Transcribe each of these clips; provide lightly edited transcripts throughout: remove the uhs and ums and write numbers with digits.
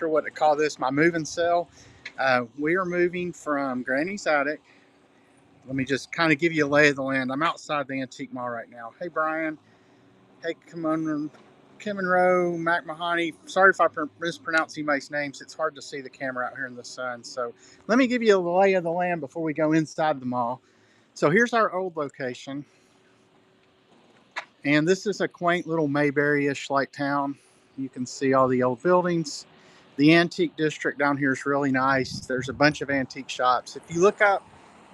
sure what to call this, my moving cell. We are moving from Granny's Attic. Let me just kind of give you a lay of the land. I'm outside the Antique Mall right now. Hey, Brian. Hey, Kim and Rowe, Mac Mahoney. Sorry if I mispronounce anybody's names. It's hard to see the camera out here in the sun. So let me give you a lay of the land before we go inside the mall. So here's our old location. And this is a quaint little Mayberry-ish like town. You can see all the old buildings. The antique district down here is really nice. There's a bunch of antique shops. If you look up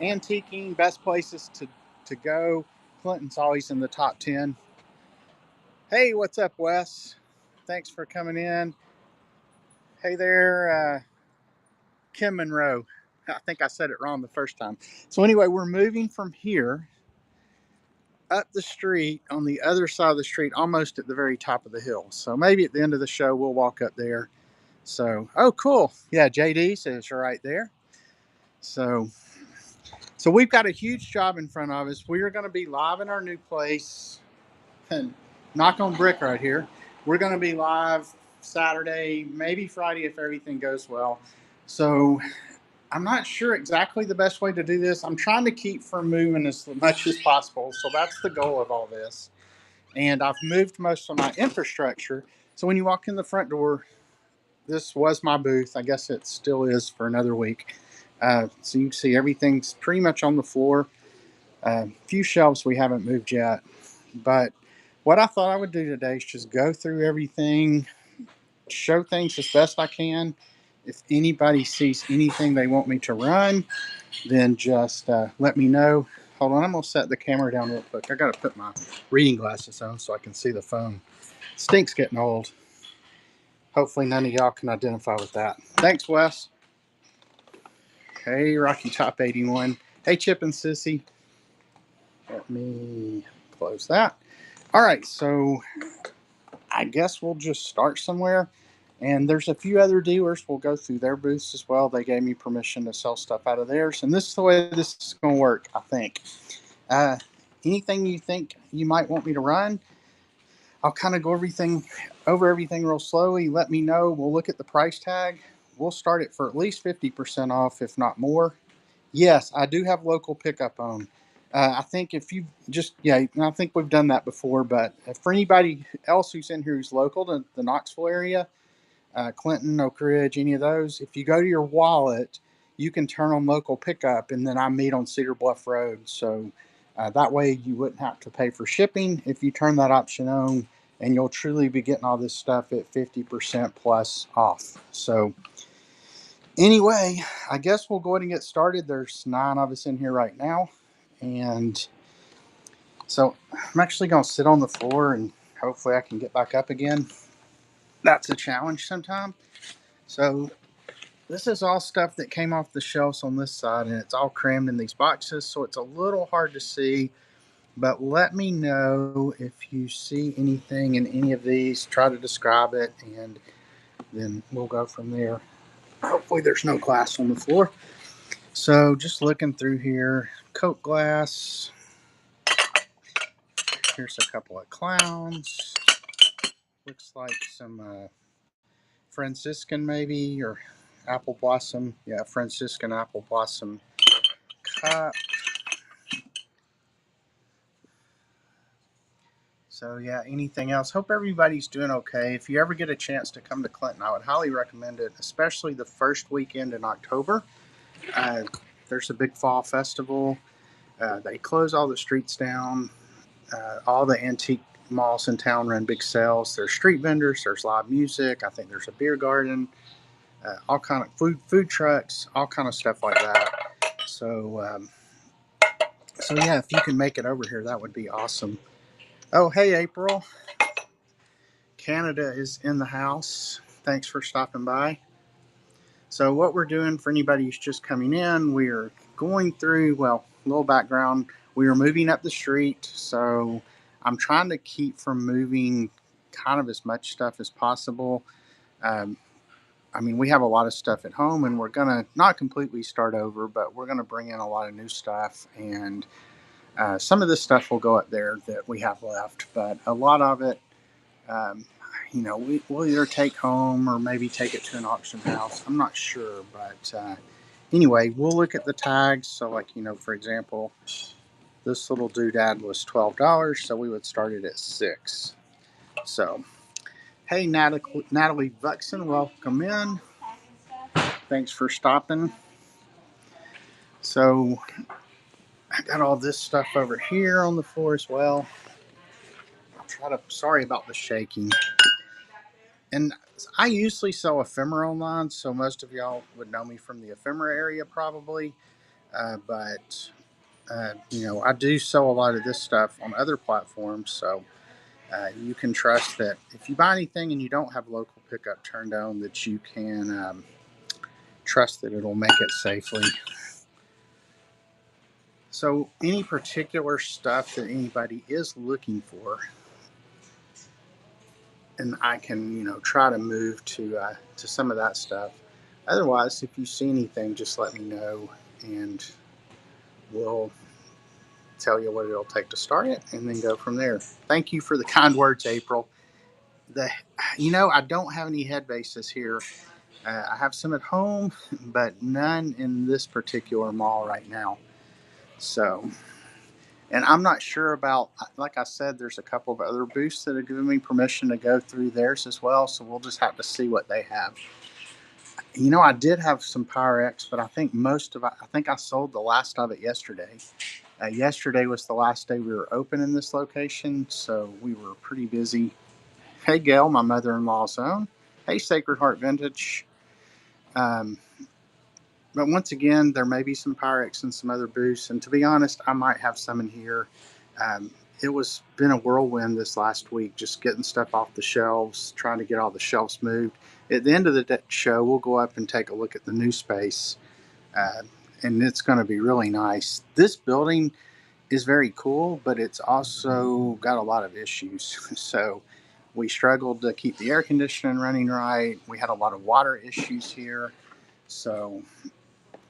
antiquing, best places to go, Clinton's always in the top 10. Hey, what's up, Wes? Thanks for coming in. Hey there, Kim Monroe. I think I said it wrong the first time. So anyway, we're moving from here up the street on the other side of the street, almost at the very top of the hill. So maybe at the end of the show, we'll walk up there. So, oh, cool. Yeah, JD says you're right there. So we've got a huge job in front of us. We are going to be live in our new place. And knock on brick right here. We're going to be live Saturday, maybe Friday if everything goes well. So I'm not sure exactly the best way to do this. I'm trying to keep from moving as much as possible. So that's the goal of all this. And I've moved most of my infrastructure. So when you walk in the front door, this was my booth. I guess it still is for another week. So you can see everything's pretty much on the floor. A few shelves we haven't moved yet. But what I thought I would do today is just go through everything, show things as best I can. If anybody sees anything they want me to run, then just let me know. Hold on, I'm going to set the camera down real quick. I got to put my reading glasses on so I can see the phone. Stink's getting old. Hopefully none of y'all can identify with that. Thanks, Wes. Hey, Rocky Top 81. Hey, Chip and Sissy. Let me close that. All right, so I guess we'll just start somewhere. And there's a few other dealers. We'll go through their booths as well. They gave me permission to sell stuff out of theirs. And this is the way this is going to work, I think. Anything you think you might want me to run, I'll kind of go over everything real slowly. Let me know. We'll look at the price tag. We'll start it for at least 50% off, if not more. Yes, I do have local pickup on. I think if you I think we've done that before. But for anybody else who's in here who's local to the Knoxville area, Clinton, Oak Ridge, any of those, if you go to your wallet, you can turn on local pickup, and then I meet on Cedar Bluff Road. So that way you wouldn't have to pay for shipping if you turn that option on, and you'll truly be getting all this stuff at 50% plus off. So anyway, I guess we'll go ahead and get started. There's 9 of us in here right now. And so I'm actually going to sit on the floor and hopefully I can get back up again. That's a challenge sometimes. So this is all stuff that came off the shelves on this side, and it's all crammed in these boxes. So it's a little hard to see, but let me know if you see anything in any of these. Try to describe it, and then we'll go from there. Hopefully there's no glass on the floor. So just looking through here, Coke glass. Here's a couple of clowns. Looks like some Franciscan maybe, or apple blossom. Yeah, Franciscan apple blossom cup. So yeah, anything else? Hope everybody's doing okay. If you ever get a chance to come to Clinton, I would highly recommend it, especially the first weekend in October. There's a big fall festival. They close all the streets down. All the antique malls in town run big sales. There's street vendors. There's live music. I think there's a beer garden. All kind of food trucks. All kind of stuff like that. So yeah, if you can make it over here, that would be awesome. Oh, hey, April. Canada is in the house. Thanks for stopping by. So what we're doing for anybody who's just coming in, we're going through, well, a little background. We are moving up the street, so I'm trying to keep from moving kind of as much stuff as possible. I mean, we have a lot of stuff at home, and we're going to not completely start over, but we're going to bring in a lot of new stuff, and some of this stuff will go up there that we have left, but a lot of it, we'll either take home or maybe take it to an auction house. I'm not sure, but anyway, we'll look at the tags. So, like, for example, this little doodad was $12, so we would start it at $6. So, hey, Natalie Vuxen, welcome in. Thanks for stopping. So, I got all this stuff over here on the floor as well. Sorry about the shaking. And I usually sell ephemera online, so most of y'all would know me from the ephemera area probably. But I do sell a lot of this stuff on other platforms, so you can trust that if you buy anything and you don't have local pickup turned on, that you can trust that it'll make it safely. So any particular stuff that anybody is looking for, and I can try to move to some of that stuff. Otherwise, if you see anything, just let me know, and we'll tell you what it'll take to start it, and then go from there. Thank you for the kind words, April. I don't have any head bases here. I have some at home, but none in this particular mall right now. So, and I'm not sure about, like I said, there's a couple of other booths that have given me permission to go through theirs as well. So we'll just have to see what they have. I did have some Pyrex, but I think I sold the last of it yesterday. Yesterday was the last day we were open in this location, so we were pretty busy. Hey, Gail, my mother-in-law's own. Hey, Sacred Heart Vintage. Um, but once again, there may be some Pyrex and some other booths, and to be honest, I might have some in here. It was been a whirlwind this last week, just getting stuff off the shelves, trying to get all the shelves moved. At the end of the show, we'll go up and take a look at the new space, and it's going to be really nice. This building is very cool, but it's also got a lot of issues. So we struggled to keep the air conditioning running right. We had a lot of water issues here. So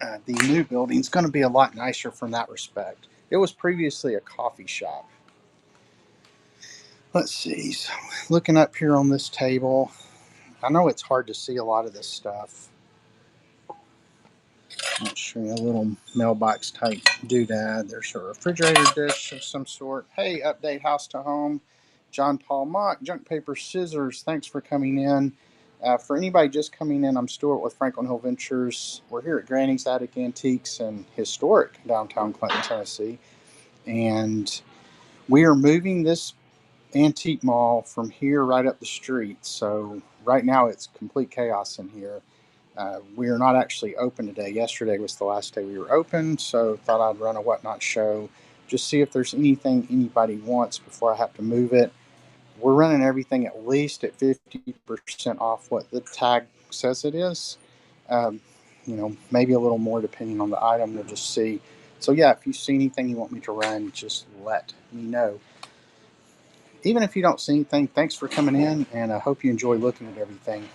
the new building is going to be a lot nicer from that respect. It was previously a coffee shop. Let's see. So looking up here on this table, I know it's hard to see a lot of this stuff. I'll show you a little mailbox type doodad. There's a refrigerator dish of some sort. Hey, update house to home. John Paul Mock, Junk Paper Scissors. Thanks for coming in. For anybody just coming in, I'm Stuart with Franklin Hill Ventures. We're here at Granny's Attic Antiques in historic downtown Clinton, Tennessee. And we are moving this antique mall from here right up the street. So right now it's complete chaos in here. We are not actually open today. Yesterday was the last day we were open, so thought I'd run a whatnot show, just see if there's anything anybody wants before I have to move it. We're running everything at least at 50% off what the tag says it is. Um, maybe a little more depending on the item. We'll just see. So yeah, if you see anything you want me to run, just let me know. Even if you don't see anything, thanks for coming in, and I hope you enjoy looking at everything.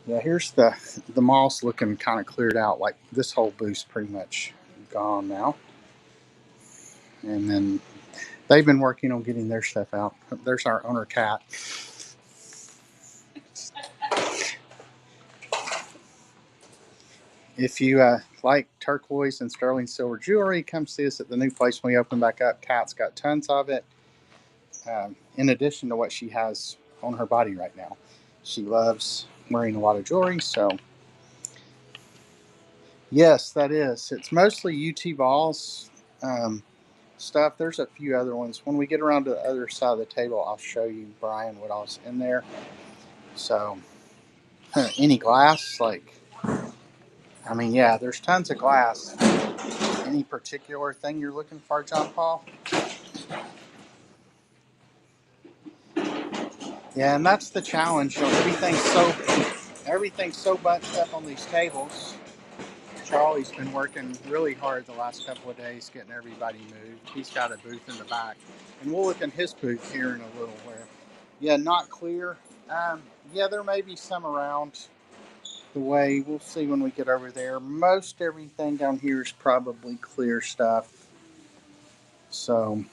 Yeah, here's the mall's looking kind of cleared out. Like this whole booth's pretty much gone now. And then they've been working on getting their stuff out. There's our owner cat. If you like turquoise and sterling silver jewelry, come see us at the new place when we open back up. Kat's got tons of it. In addition to what she has on her body right now, she loves wearing a lot of jewelry. So yes, that is. It's mostly UT Vols stuff. There's a few other ones. When we get around to the other side of the table, I'll show you, Brian, what else in there. So any glass, yeah, there's tons of glass. Any particular thing you're looking for, John Paul? Yeah, and that's the challenge. Everything's so bunched up on these tables. Charlie's been working really hard the last couple of days getting everybody moved. He's got a booth in the back, and we'll look in his booth here in a little where. Yeah, not clear. Yeah, there may be some around the way. We'll see when we get over there. Most everything down here is probably clear stuff. So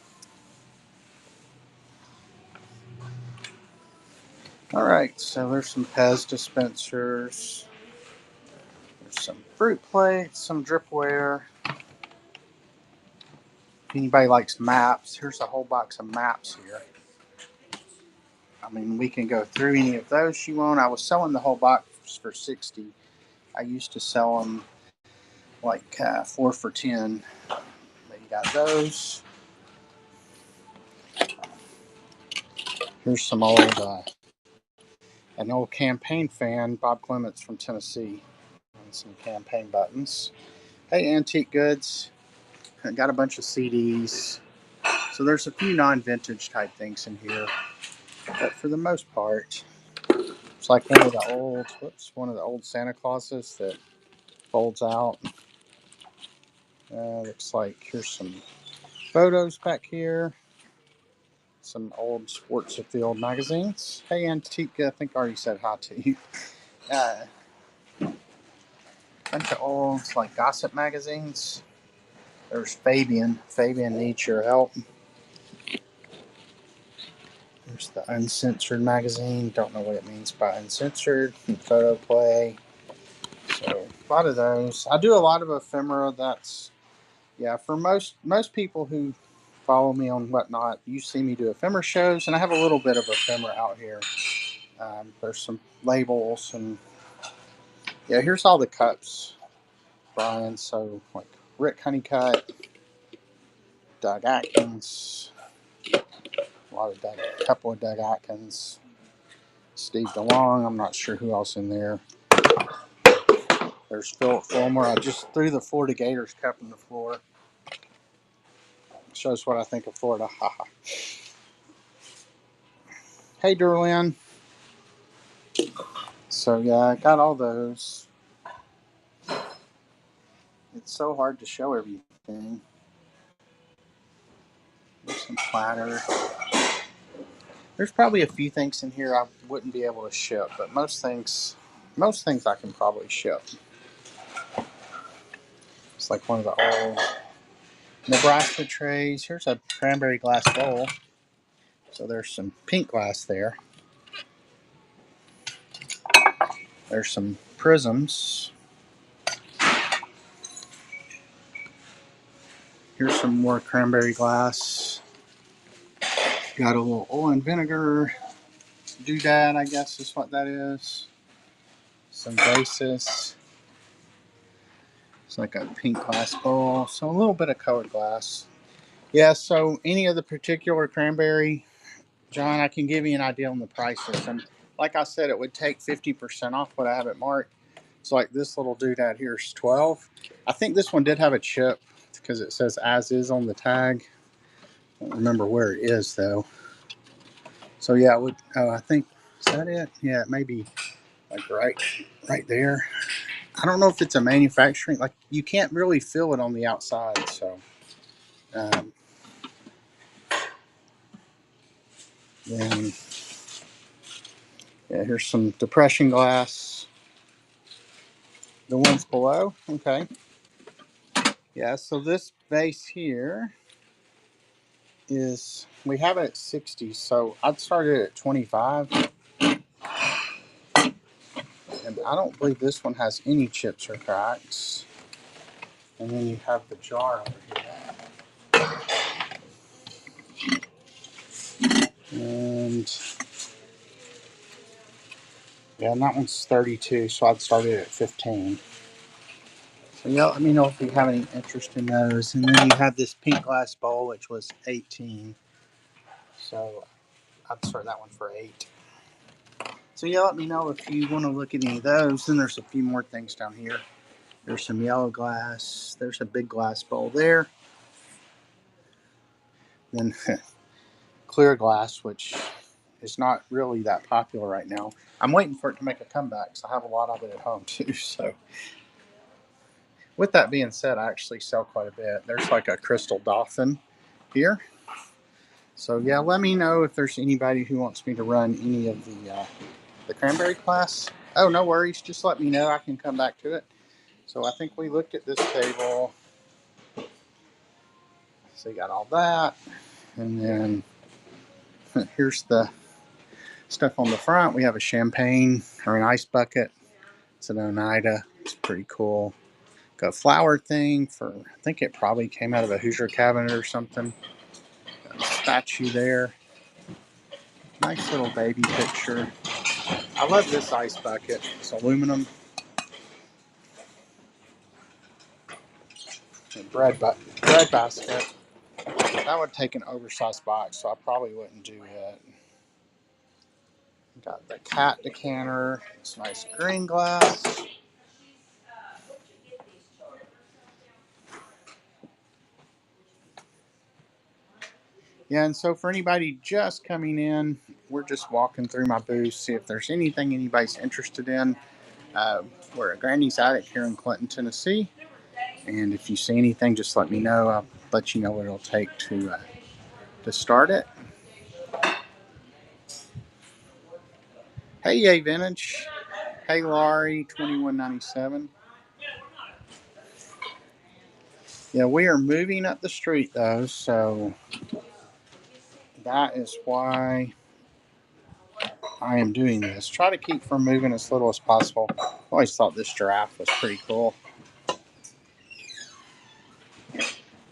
All right, so there's some Pez dispensers. There's some fruit plates, some dripware. If anybody likes maps, here's a whole box of maps here. I mean, we can go through any of those you want. I was selling the whole box for 60. I used to sell them like 4 for 10. But you got those. Here's some an old campaign fan, Bob Clements from Tennessee, and some campaign buttons. Hey, Antique Goods. I got a bunch of CDs. So there's a few non-vintage type things in here, but for the most part, it's like one of the old Santa Clauses that folds out. Looks like here's some photos back here. Some old Sports of the Old magazines. Hey, Antique, I think I already said hi to you. Bunch of old like gossip magazines. There's Fabian. Fabian needs your help. There's the Uncensored magazine. Don't know what it means by uncensored. And Photo Play. So a lot of those. I do a lot of ephemera. That's for most people who follow me on whatnot. You see me do ephemera shows, and I have a little bit of ephemera out here. There's some labels and here's all the cups, Brian. So like Rick Honeycutt, Doug Atkins, a couple of Doug Atkins, Steve DeLong. I'm not sure who else in there. There's Philip Fulmer. I just threw the Florida Gators cup on the floor. Shows what I think of Florida. Haha. Hey, Derlin. So I got all those. It's so hard to show everything. There's some platter. There's probably a few things in here I wouldn't be able to ship, but most things I can probably ship. It's like one of the old Nebraska trays. Here's a cranberry glass bowl. So there's some pink glass there. There's some prisms. Here's some more cranberry glass. Got a little oil and vinegar doodad, I guess is what that is. Some vases. It's like a pink glass bowl. So a little bit of colored glass. Yeah, so any of the particular cranberry, John, I can give you an idea on the prices. And like I said, it would take 50% off what I have it marked. So like this little doodad here is 12. I think this one did have a chip because it says as is on the tag. I don't remember where it is though. So it would. I think is that it? Yeah, it may be like right there. I don't know if it's a manufacturing. Like you can't really feel it on the outside. So. Um, then here's some depression glass. The ones below, okay. Yeah, so this vase here we have it at 60, so I'd start it at 25. And I don't believe this one has any chips or cracks. And then you have the jar over here. And and that one's 32, so I'd start it at 15. So let me know if you have any interest in those. And then you have this pink glass bowl, which was 18. So I'd start that one for 8. So let me know if you want to look at any of those. Then there's a few more things down here. There's some yellow glass. There's a big glass bowl there. Then clear glass, which is not really that popular right now. I'm waiting for it to make a comeback because I have a lot of it at home too. So with that being said, I actually sell quite a bit. There's like a crystal dolphin here. So let me know if there's anybody who wants me to run any of the cranberry class. Oh, no worries. Just let me know. I can come back to it. So I think we looked at this table. So you got all that. And then here's the stuff on the front. We have a champagne or an ice bucket. It's an Oneida. It's pretty cool. Got a flower thing for, I think it probably came out of a Hoosier cabinet or something. Got a statue there. Nice little baby picture. I love this ice bucket. It's aluminum. Bread basket. That would take an oversized box, so I probably wouldn't do it. Got the cat decanter. It's nice green glass. Yeah, and so for anybody just coming in, we're just walking through my booth, see if there's anything anybody's interested in. Uh, we're at Grandy's Attic here in Clinton, Tennessee. And if you see anything, just let me know. I'll let you know what it'll take to start it. Hey, Yay Vintage. Hey, Laurie, 2197. Yeah, we are moving up the street though, so that is why I am doing this. Try to keep from moving as little as possible. I always thought this giraffe was pretty cool.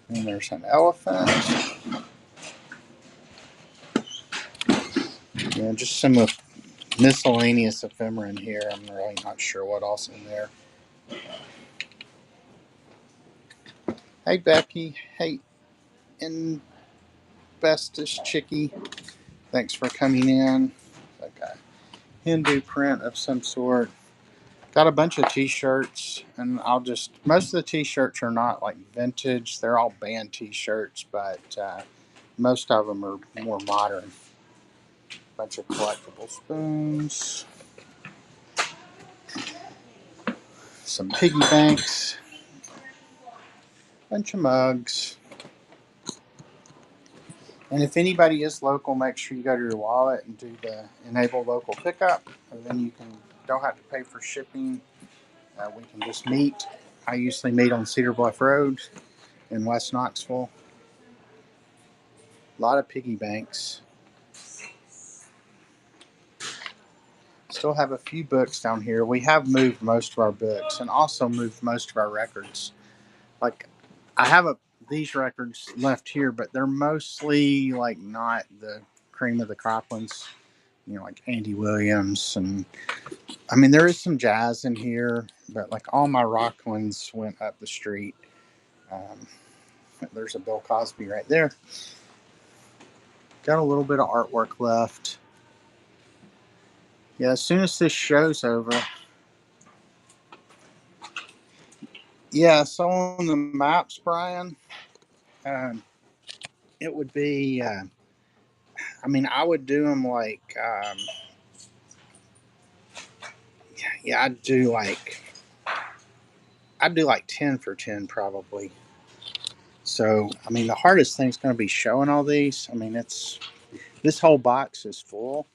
And there's an elephant. Yeah, just some of miscellaneous ephemera in here. I'm really not sure what else in there. Hey, Becky. Hey, Investus Chicky. Thanks for coming in. Like a Hindu print of some sort. Got a bunch of t-shirts, and most of the t-shirts are not like vintage. They're all band t-shirts, but most of them are more modern. Bunch of collectible spoons. Some piggy banks. Bunch of mugs. And if anybody is local, make sure you go to your wallet and do the enable local pickup. And then you don't have to pay for shipping. We can just meet. I usually meet on Cedar Bluff Road in West Knoxville. A lot of piggy banks. Still have a few books down here. We have moved most of our books and also moved most of our records. Like I have these records left here, but they're mostly like not the cream of the crop ones. You know, like Andy Williams, and I mean there is some jazz in here, but like all my rock ones went up the street. Um, there's a Bill Cosby right there. Got a little bit of artwork left. Yeah, as soon as this show's over. Yeah, so on the maps, Brian, um, it would be. I mean, I would do them like. Yeah, I'd do like 10 for 10 probably. So, I mean, the hardest thing's going to be showing all these. I mean, this whole box is full.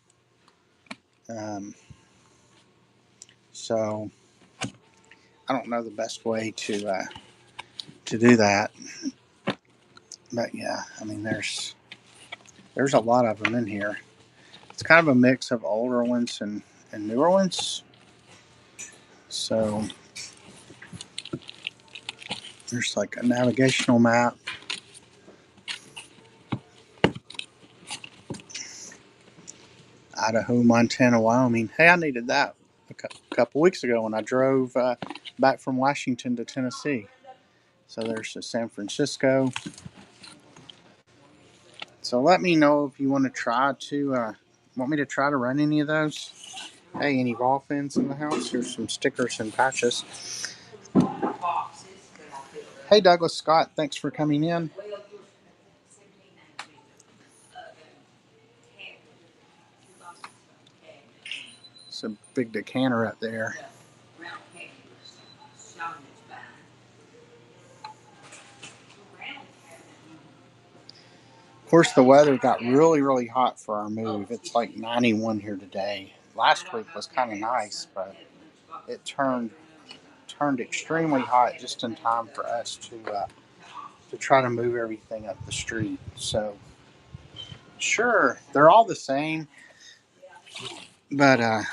Um, so, I don't know the best way to do that. But yeah, I mean, there's a lot of them in here. It's kind of a mix of older ones and newer ones. So, there's like a navigational map. Idaho, Montana, Wyoming. Hey, I needed that a couple weeks ago when I drove back from Washington to Tennessee. So there's the San Francisco. So let me know if you want to want me to try to run any of those. Hey, any ball fins in the house? Here's some stickers and patches. Hey, Douglas Scott, thanks for coming in. It's a big decanter up there. Of course, the weather got really, really hot for our move. It's like 91 here today. Last week was kind of nice, but it turned extremely hot just in time for us to try to move everything up the street. So, sure, they're all the same. But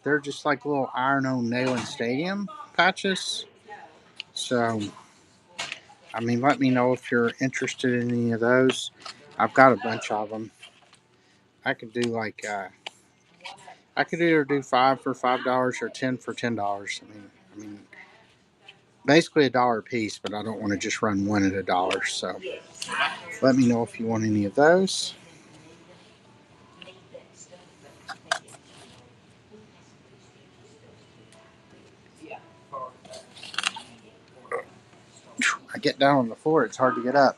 they're just like little iron-on nailing stadium patches. So, I mean, let me know if you're interested in any of those. I've got a bunch of them. I could do like I could either do 5 for $5 or 10 for $10. I mean, basically $1 a piece, but I don't want to just run one at $1. So let me know if you want any of those. I get down on the floor, it's hard to get up.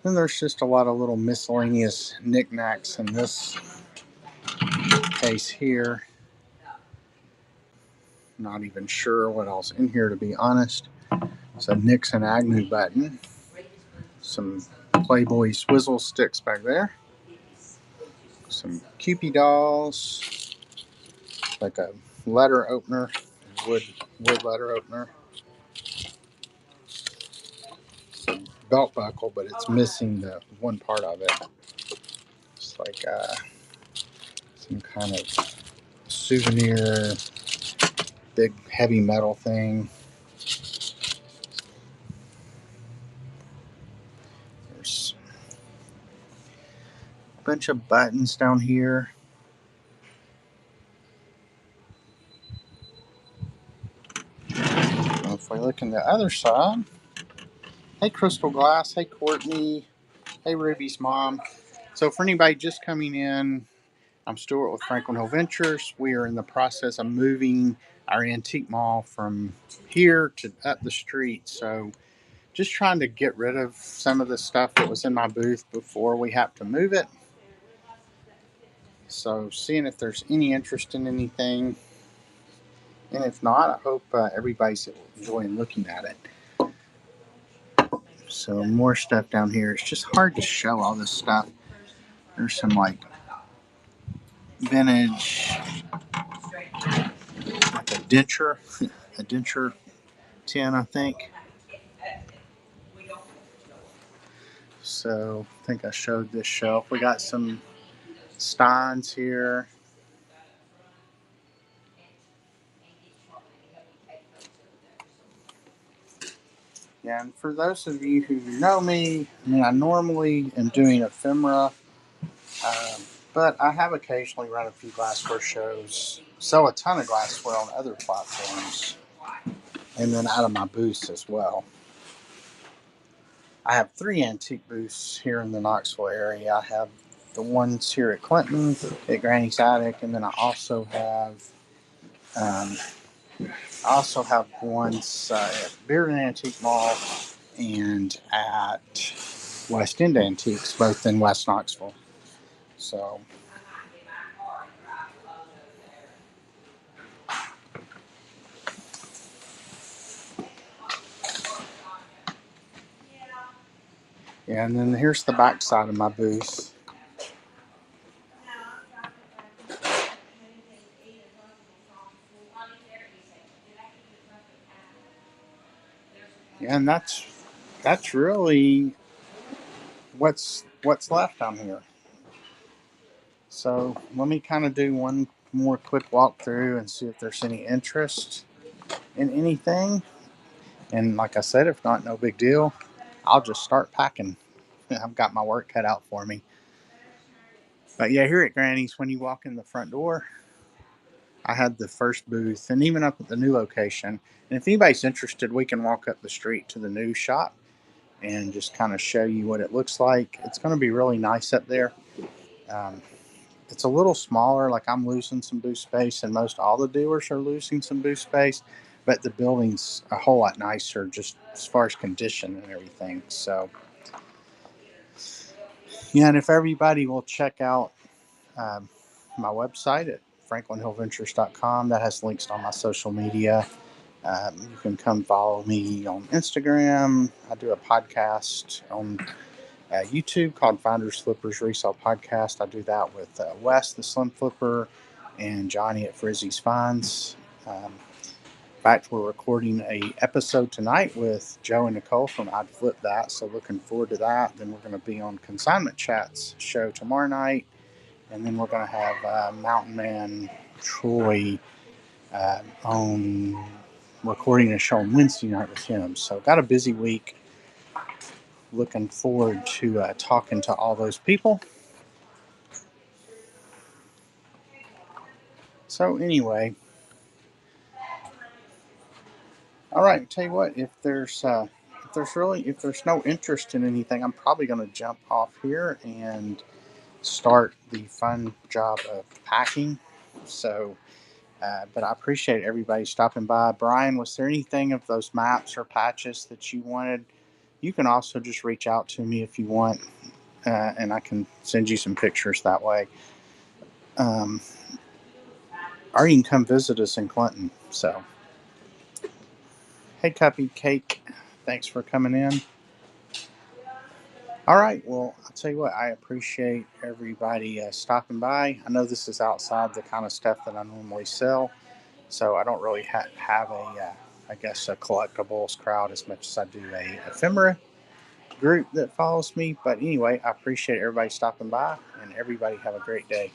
Then there's just a lot of little miscellaneous knickknacks in this case here. Not even sure what else in here, to be honest. It's a Nixon Agnew button. Some Playboy swizzle sticks back there. Some Kewpie dolls. Like a letter opener. Wood letter opener. Some belt buckle, but it's missing the one part of it. It's like some kind of souvenir, big heavy metal thing. There's a bunch of buttons down here. If we look in the other side, hey Crystal Glass, hey Courtney, hey Ruby's mom. So for anybody just coming in, I'm Stuart with Franklin Hill Ventures. We are in the process of moving our antique mall from here to up the street. So just trying to get rid of some of the stuff that was in my booth before we have to move it. So seeing if there's any interest in anything. And if not, I hope everybody's enjoying looking at it. So more stuff down here. It's just hard to show all this stuff. There's some like vintage, like a denture tin, I think. So I think I showed this shelf. We got some steins here. Yeah, and for those of you who know me, I mean, I normally am doing ephemera, um, but I have occasionally run a few glassware shows, sell a ton of glassware on other platforms, and then out of my booths as well. I have 3 antique booths here in the Knoxville area. I have the ones here at Clinton, at Granny's Attic, and then um, I also have ones at Bearden Antique Mall and at West End Antiques, both in West Knoxville. So, yeah, and then here's the back side of my booth. Yeah, and that's really what's left down here. So let me kind of do one more quick walkthrough and see if there's any interest in anything. And like I said, if not, no big deal. I'll just start packing. I've got my work cut out for me. But yeah, here at Granny's, when you walk in the front door, I had the first booth, and even up at the new location. And if anybody's interested, we can walk up the street to the new shop and just kind of show you what it looks like. It's going to be really nice up there. Um, it's a little smaller, like I'm losing some booth space, and most all the dealers are losing some booth space. But the building's a whole lot nicer, just as far as condition and everything. So, yeah, and if everybody will check out um, my website at franklinhillventures.com, that has links on my social media. You can come follow me on Instagram. I do a podcast on YouTube called Finders Flippers Resale Podcast. I do that with Wes, the Slim Flipper, and Johnny at Frizzy's Finds. In fact, we're recording a episode tonight with Joe and Nicole from I'd Flip That, so looking forward to that. Then we're going to be on Consignment Chats show tomorrow night, And then we're going to have Mountain Man Troy on recording a show on Wednesday night with him. So got a busy week. Looking forward to talking to all those people. So anyway, all right. Tell you what, if there's no interest in anything, I'm probably going to jump off here and start the fun job of packing. So, but I appreciate everybody stopping by. Brian, was there anything of those maps or patches that you wanted? You can also just reach out to me if you want, and I can send you some pictures that way. Um, or you can come visit us in Clinton. So, hey, Cuppy Cake, thanks for coming in. All right, well, I'll tell you what, I appreciate everybody stopping by. I know this is outside the kind of stuff that I normally sell, so I don't really have I guess, a collectibles crowd as much as I do a ephemera group that follows me. But anyway, I appreciate everybody stopping by, and everybody have a great day.